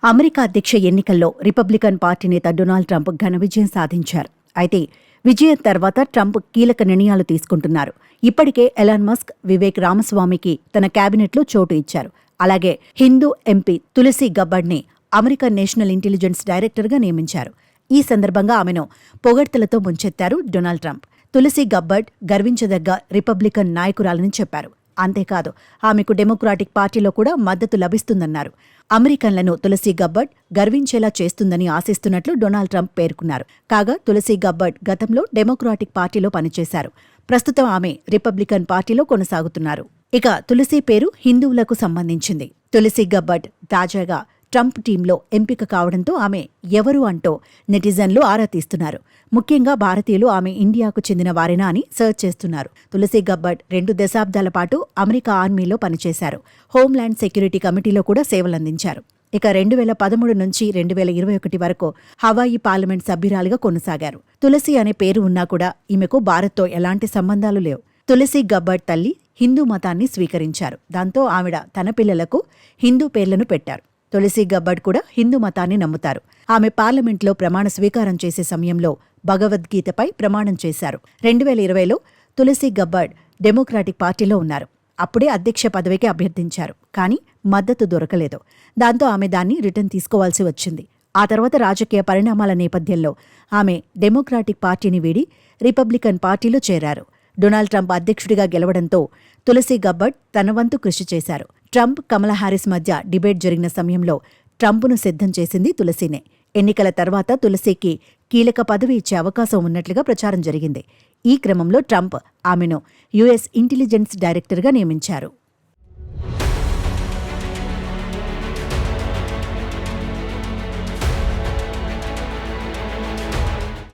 America అధ్యక్ష ఎన్నికల్లో Republican party నేత డొనాల్డ్ ట్రంప్ ఘన విజయం సాధించారు. అయితే విజయం తర్వాత ట్రంప్ కీలక నిర్ణయాలు తీసుకుంటున్నారు. ఇప్పటికే ఎలాన్ మస్క్, వివేక్ రామస్వామికి తన కేబినెట్లో చోటు ఇచ్చారు. అలాగే హిందూ ఎంపీ తులసి గబ్బర్డ్ని అమెరికన్ నేషనల్ ఇంటెలిజెన్స్ డైరెక్టర్గా నియమించారు. ఈ సందర్భంగా ఆమెను పొగడ్తలతో ముంచెత్తారు డొనాల్డ్ ట్రంప్. తులసి గబ్బర్డ్ గర్వించదగ్గ రిపబ్లికన్ నాయకురాలని చెప్పారు. అంతేకాదు, ఆమెకు డెమోక్రాటిక్ పార్టీలో కూడా మద్దతు లభిస్తుందన్నారు. అమెరికన్లను తులసి గబ్బర్డ్ గర్వించేలా చేస్తుందని ఆశిస్తున్నట్లు డొనాల్డ్ ట్రంప్ పేర్కొన్నారు. కాగా తులసి గబ్బర్డ్ గతంలో డెమోక్రాటిక్ పార్టీలో పనిచేశారు. ప్రస్తుతం ఆమె రిపబ్లికన్ పార్టీలో కొనసాగుతున్నారు. ఇక తులసి పేరు హిందువులకు సంబంధించింది. తులసి గబ్బర్డ్ తాజాగా ట్రంప్ టీంలో ఎంపిక కావడంతో ఆమె ఎవరు అంటూ నెటిజన్లు ఆరా తీస్తున్నారు. ముఖ్యంగా భారతీయులు ఆమె ఇండియాకు చెందిన వారేనా అని సర్చ్ చేస్తున్నారు. తులసి గబ్బర్డ్ 2 దశాబ్దాల పాటు అమెరికా ఆర్మీలో పనిచేశారు. హోంల్యాండ్ సెక్యూరిటీ కమిటీలో కూడా సేవలందించారు. ఇక 2013 నుంచి 2021 వరకు హవాయి పార్లమెంట్ సభ్యురాలిగా కొనసాగారు. తులసి అనే పేరు ఉన్నా కూడా ఈమెకు భారత్తో ఎలాంటి సంబంధాలు లేవు. తులసి గబ్బర్డ్ తల్లి హిందూ మతాన్ని స్వీకరించారు. దాంతో ఆవిడ తన పిల్లలకు హిందూ పేర్లను పెట్టారు. తులసి గబ్బర్డ్ కూడా హిందూ మతాన్ని నమ్ముతారు. ఆమె పార్లమెంట్లో ప్రమాణ స్వీకారం చేసే సమయంలో భగవద్గీతపై ప్రమాణం చేశారు. 2020లో తులసి గబ్బర్డ్ డెమోక్రాటిక్ పార్టీలో ఉన్నారు. అప్పుడే అధ్యక్ష పదవికి అభ్యర్థించారు. కానీ మద్దతు దొరకలేదు. దాంతో ఆమె దాన్ని రిటర్న్ తీసుకోవాల్సి వచ్చింది. ఆ తర్వాత రాజకీయ పరిణామాల నేపథ్యంలో ఆమె డెమోక్రాటిక్ పార్టీని వీడి రిపబ్లికన్ పార్టీలో చేరారు. డొనాల్డ్ ట్రంప్ అధ్యక్షుడిగా గెలవడంతో తులసి గబ్బర్డ్ తన వంతు కృషి చేశారు. ట్రంప్, కమలా హారిస్ మధ్య డిబేట్ జరిగిన సమయంలో ట్రంప్ను సిద్ధం చేసింది తులసినే. ఎన్నికల తర్వాత తులసికి కీలక పదవి ఇచ్చే అవకాశం ఉన్నట్లుగా ప్రచారం జరిగింది. ఈ క్రమంలో ట్రంప్ ఆమెను యుఎస్ ఇంటెలిజెన్స్ డైరెక్టర్గా నియమించారు.